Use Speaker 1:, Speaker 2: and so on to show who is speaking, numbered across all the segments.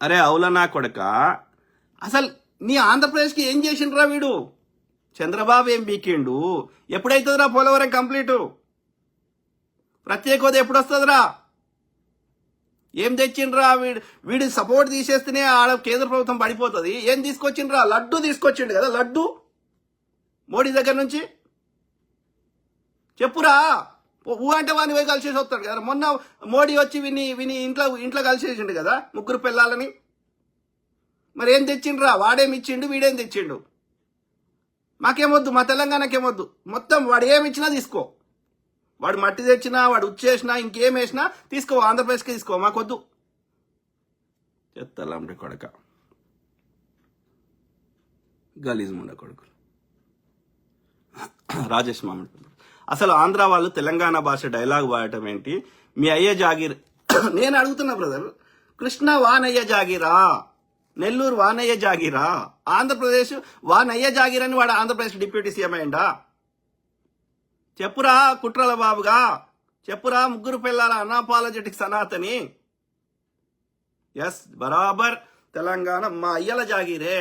Speaker 1: అరే అవులా నా కొడక, అసలు నీ ఆంధ్రప్రదేశ్కి ఏం చేసిండ్రా వీడు? చంద్రబాబు ఏం బీకిండు? ఎప్పుడైతుందిరా పోలవరం కంప్లీటు? ప్రత్యేక హోదా ఎప్పుడు వస్తుందిరా? ఏం తెచ్చిండ్రా? వీడి సపోర్ట్ తీసేస్తేనే ఆడ కేంద్ర ప్రభుత్వం పడిపోతుంది. ఏం తీసుకొచ్చిండ్రా? లడ్డు తీసుకొచ్చిండు కదా, లడ్డు మోడీ దగ్గర నుంచి. చెప్పురా. ఊ అంటే వాడిని పోయి కలిసేసి వస్తాడు కదా. మొన్న మోడీ వచ్చి విని ఇంట్లో కలిసేసిండు కదా ముగ్గురు పిల్లలని. మరి ఏం తెచ్చిండ్రా? వాడేమి ఇచ్చిండు, వీడేం తెచ్చిండు? మాకేమొద్దు, మా తెలంగాణకేమొద్దు. మొత్తం వాడు ఏమి ఇచ్చినా తీసుకో. వాడు మట్టి తెచ్చినా, వాడు ఉచ్చేసినా, ఇంకేం వేసినా తీసుకో, ఆంధ్రప్రదేశ్కి తీసుకో, మాకొద్దు. చెత్తలాంటి కొడక, గలీజ్ ముండ కొడుకులు. రాజేష్ మామిడి. అసలు ఆంధ్ర వాళ్ళు తెలంగాణ భాష డైలాగ్ వాడటం ఏంటి? మీ అయ్య జాగీర్. నేను అడుగుతున్నా బ్రదర్, కృష్ణ వానయ్య జాగీరా, నెల్లూరు వానయ్య జాగీరా, ఆంధ్రప్రదేశ్ వానయ్య జాగీర్ అని వాడు ఆంధ్రప్రదేశ్ డిప్యూటీ సీఎం అయ్యిండా? చెప్పురా కుట్రల బాబుగా, చెప్పురా ముగ్గురు పిల్లల అనాపాలజెటిక్ సనాతని. ఎస్, బరాబర్ తెలంగాణ మా అయ్యల జాగీరే.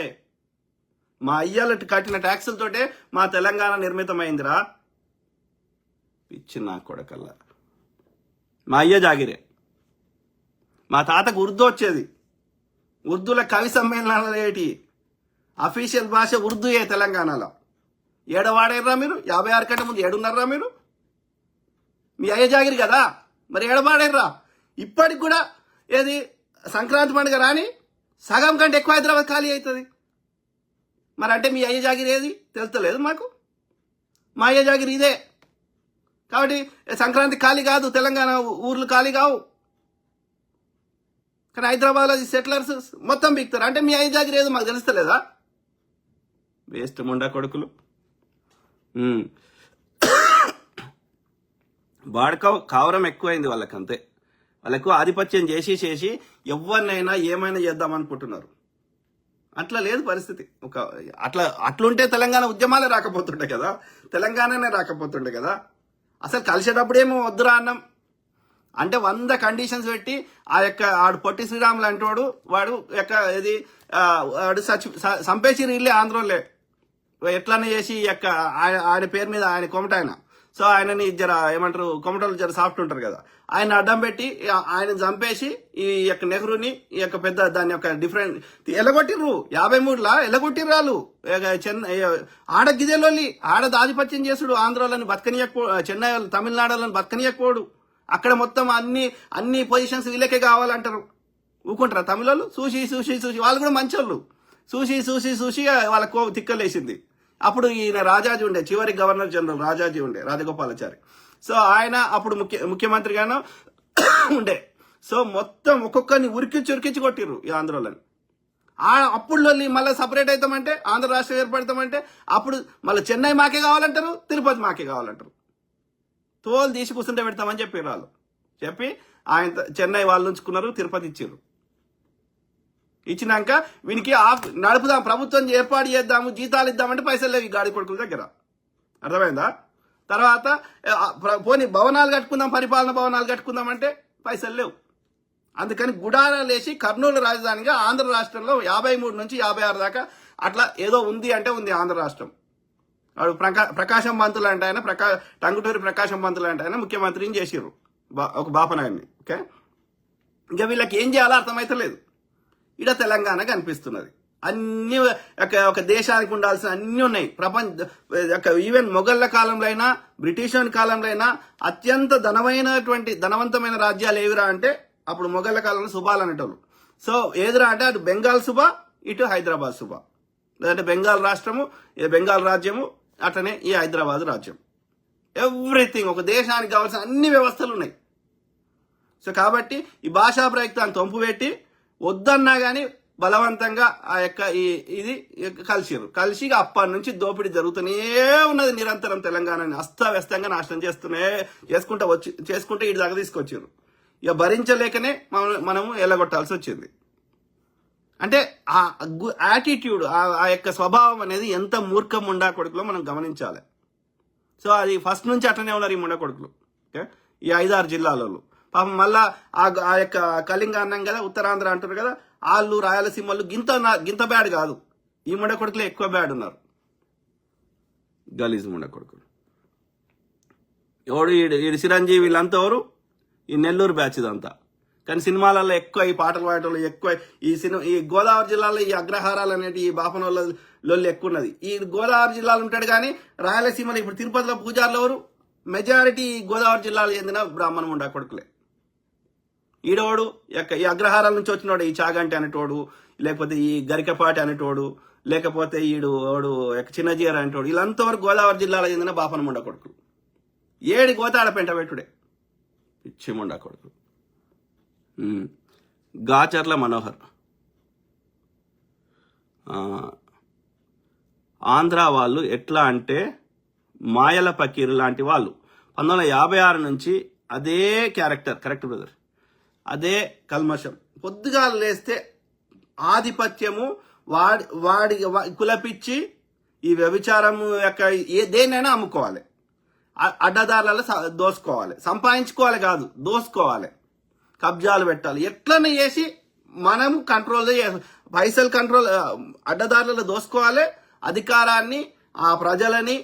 Speaker 1: మా అయ్యలు కట్టిన ట్యాక్సులతోటే మా తెలంగాణ నిర్మితమైందిరా. పిచ్చి నా కొడకల్లా. మా అయ్య జాగిరే. మా తాతకు ఉర్దూ వచ్చేది. ఉర్దూల కవి సమ్మేళనాలు ఏంటి? అఫీషియల్ భాష ఉర్దూయే తెలంగాణలో. ఏడవాడేర్రా మీరు? 56 కంటే ముందు ఏడున్నారా మీరు? మీ అయ్య జాగిరి కదా, మరి ఏడవాడేర్రా? ఇప్పటికి కూడా ఏది సంక్రాంతి పండుగ రాని సగం కంటే ఎక్కువ హైదరాబాద్ ఖాళీ అవుతుంది. మరి అంటే మీ అయ్య జాగిరి ఏది తెలుస్తలేదు మాకు? మా అయ్య జాగిరి ఇదే. కాబట్టి సంక్రాంతి ఖాళీ కాదు, తెలంగాణ ఊర్లు ఖాళీ కావు. కానీ హైదరాబాద్లో సెటిలర్స్ మొత్తం బిక్తారు. అంటే మీ అయ్య జాగిరి ఏదో మాకు తెలుస్తలేదా? వేస్ట్ ముండా కొడుకులు. కావరం ఎక్కువైంది వాళ్ళకి, అంతే. వాళ్ళకు ఆధిపత్యం చేసి ఎవరినైనా ఏమైనా చేద్దాం అనుకుంటున్నారు. అట్లా లేదు పరిస్థితి. అట్లుంటే తెలంగాణ ఉద్యమాలే రాకపోతుండే కదా, తెలంగాణనే రాకపోతుండే కదా. అసలు కలిసేటప్పుడేమో వద్దురా అన్నం అంటే 100 కండిషన్స్ పెట్టి ఆడు పొట్టి శ్రీరాములు అంటోడు వాడు ఇది వాడు సంపేసి ఇల్లే ఆంధ్రోలే ఎట్లనే చేసి ఆయన పేరు మీద ఆయన కొమట ఆయన. సో ఆయనని జర ఏమంటారు, కొమటలు జర సాఫ్ట్ ఉంటారు కదా, ఆయన అడ్డం పెట్టి ఆయన చంపేసి ఈ యొక్క నెహ్రూని ఈ యొక్క పెద్ద దాని యొక్క డిఫరెంట్ ఎలగొట్టిర్రు. 53లా ఎలగొట్టిర్రు వాళ్ళు. ఆడ గిదేలోని ఆడ ఆధిపత్యం చేసుడు. ఆంధ్రాలను బతకనియకపో, చెన్నై తమిళనాడులను బతకనియకపోడు. అక్కడ మొత్తం అన్ని పొజిషన్స్ వీళ్ళకే కావాలంటారు. ఊకుంటారా తమిళోళ్ళు? చూసి వాళ్ళు కూడా మంచోళ్ళు. చూసి వాళ్ళకు తిక్కలేసింది. అప్పుడు ఈయన రాజాజీ ఉండే, చివరి గవర్నర్ జనరల్ రాజాజీ ఉండే, రాజగోపాలాచారి. సో ఆయన అప్పుడు ముఖ్యమంత్రిగాను ఉండే. సో మొత్తం ఒక్కొక్కరిని ఉరికించి కొట్టిర్రు ఈ ఆంధ్రోళ్ళని. అప్పుడు మళ్ళీ సపరేట్ అవుతామంటే, ఆంధ్ర రాష్ట్రం ఏర్పడతామంటే అప్పుడు మళ్ళీ చెన్నై మాకే కావాలంటారు, తిరుపతి మాకే కావాలంటారు. తోలు తీసి కూర్చుంటే పెడతామని చెప్పారు వాళ్ళు. చెప్పి ఆయన చెన్నై వాళ్ళు ఉంచుకున్నారు, తిరుపతి ఇచ్చారు. ఇచ్చినాక వీనికి నడుపుదాం, ప్రభుత్వం ఏర్పాటు చేద్దాము, జీతాలు ఇద్దామంటే పైసలు లేవు ఈ గాడి కొడుకుల దగ్గర. అర్థమైందా? తర్వాత పోనీ భవనాలు కట్టుకుందాం, పరిపాలన భవనాలు కట్టుకుందామంటే పైసలు లేవు. అందుకని గుడారాలు వేసి కర్నూలు రాజధానిగా ఆంధ్ర రాష్ట్రంలో 53 నుంచి 56 దాకా అట్లా ఏదో ఉంది అంటే ఉంది ఆంధ్ర రాష్ట్రం. వాడు ప్రకాశం పంతులు అంటే ఆయన, టంగుటూరి ప్రకాశం పంతులు అంటే ఆయన ముఖ్యమంత్రిని చేసిర్రు, ఒక బాపనాయన్ని. ఓకే, ఇంకా వీళ్ళకి ఏం చేయాలో అర్థమైతలేదు. ఇడ తెలంగాణ కనిపిస్తున్నది. అన్ని ఒక దేశానికి ఉండాల్సిన అన్ని ఉన్నాయి. ఈవెన్ మొఘళ్ళ కాలంలో అయినా, బ్రిటిష్ కాలంలో అయినా అత్యంత ధనవంతమైన రాజ్యాలు ఏవిరా అంటే అప్పుడు మొఘళ్ళ కాలంలో సుబాలు అనేటోళ్ళు. సో ఏదిరా అంటే అటు బెంగాల్ సుబా, ఇటు హైదరాబాద్ సుబా. లేదంటే బెంగాల్ రాష్ట్రము, బెంగాల్ రాజ్యము, అట్లనే ఈ హైదరాబాద్ రాజ్యం. ఎవ్రీథింగ్, ఒక దేశానికి కావాల్సిన అన్ని వ్యవస్థలు ఉన్నాయి. సో కాబట్టి ఈ భాషా ప్రయుక్తాన్ని తొంపు పెట్టి వద్దన్నా కానీ బలవంతంగా ఆ యొక్క ఇది కలిసి అప్పటి నుంచి దోపిడీ జరుగుతూనే ఉన్నది నిరంతరం. తెలంగాణని అస్తవ్యస్తంగా నాశనం చేసుకుంటే ఇటు దాకా తీసుకొచ్చారు. ఇక భరించలేకనే మనము ఎల్లగొట్టాల్సి వచ్చింది. అంటే ఆ యాటిట్యూడ్, ఆ యొక్క స్వభావం అనేది ఎంత మూర్ఖం ముండా కొడుకులో మనం గమనించాలి. సో అది ఫస్ట్ నుంచి అట్లనే ఉన్నారు ఈ ముండా కొడుకులు. ఓకే, ఈ 5-6 జిల్లాలలో పాపం. మళ్ళా ఆ యొక్క కళింగ అన్నం కదా, ఉత్తరాంధ్ర అంటారు కదా, వాళ్ళు రాయలసీమలు గింత బ్యాడ్ కాదు. ఈ ముండ కొడుకులే ఎక్కువ బ్యాడ్ ఉన్నారు. గలీజ్ ముండ కొడుకులు. ఎవడు ఈడు చిరంజీవి వీళ్ళంతా ఎవరు? ఈ నెల్లూరు బ్యాచ్ ఇదంతా. కానీ సినిమాలలో ఎక్కువ ఈ పాటలు పాడేటోళ్ళు ఎక్కువ. ఈ గోదావరి జిల్లాలో ఈ అగ్రహారాలు అనేటి ఈ బాపనోళ్ళ లొల్లి ఎక్కువ ఉన్నది. ఈ గోదావరి జిల్లాలో ఉంటాడు కానీ రాయలసీమలో ఇప్పుడు తిరుపతిలో పూజారులు ఎవరు? మెజారిటీ గోదావరి జిల్లాలో చెందిన బ్రాహ్మణ ముండా కొడుకులే. ఈడోడు ఈ అగ్రహారాల నుంచి వచ్చినోడు ఈ చాగంటి అనేటోడు, లేకపోతే ఈ గరికపాటి అనేటోడు, లేకపోతే ఈడు చిన్నజీర అనేటోడు, వీళ్ళంతా వరకు గోదావరి జిల్లాలో చెందిన బాపన ముండా కొడుకులు. ఏడి గోతాడ పెంట పెట్టుడే పిచ్చి ముండా కొడుకు. గాచర్ల మనోహర్, ఆంధ్ర వాళ్ళు ఎట్లా అంటే మాయల పకీరు లాంటి వాళ్ళు. 1956 నుంచి అదే క్యారెక్టర్. Correct brother. అదే కల్మషం. పొద్దుగా లేస్తే ఆధిపత్యము, వాడి కులపిచ్చి ఈ వ్యభిచారము యొక్క దేన్నైనా అమ్ముకోవాలి, అడ్డదారులలో దోసుకోవాలి, సంపాదించుకోవాలి కాదు దోసుకోవాలి, కబ్జాలు పెట్టాలి, ఎట్లనే చేసి మనము కంట్రోల్ పైసలు కంట్రోల్, అడ్డదారులలో దోసుకోవాలి, అధికారాన్ని ఆ ప్రజలని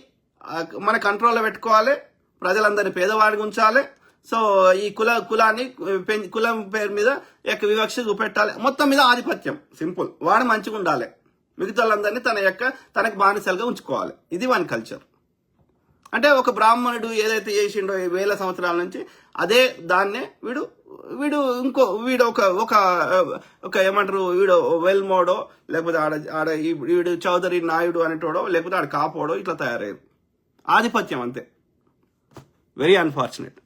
Speaker 1: మన కంట్రోల్లో పెట్టుకోవాలి, ప్రజలందరినీ పేదవాడికి ఉంచాలి. సో ఈ కులాన్ని కులం పేరు మీద వివక్ష చూపెట్టాలి, మొత్తం మీద ఆధిపత్యం. సింపుల్. వాడు మంచిగా ఉండాలి, మిగతా వాళ్ళందరినీ తనకు బానిసలుగా ఉంచుకోవాలి. ఇది వాని కల్చర్. అంటే ఒక బ్రాహ్మణుడు ఏదైతే చేసిండో 1000 సంవత్సరాల నుంచి అదే దాన్నే వీడు ఒక ఏమంటారు, వీడు వెల్మోడో, లేకపోతే వీడు చౌదరి నాయుడు అనేటోడో, లేకపోతే ఆడ కాపోడో ఇట్లా తయారయ్యారు. ఆధిపత్యం అంతే. Very unfortunate.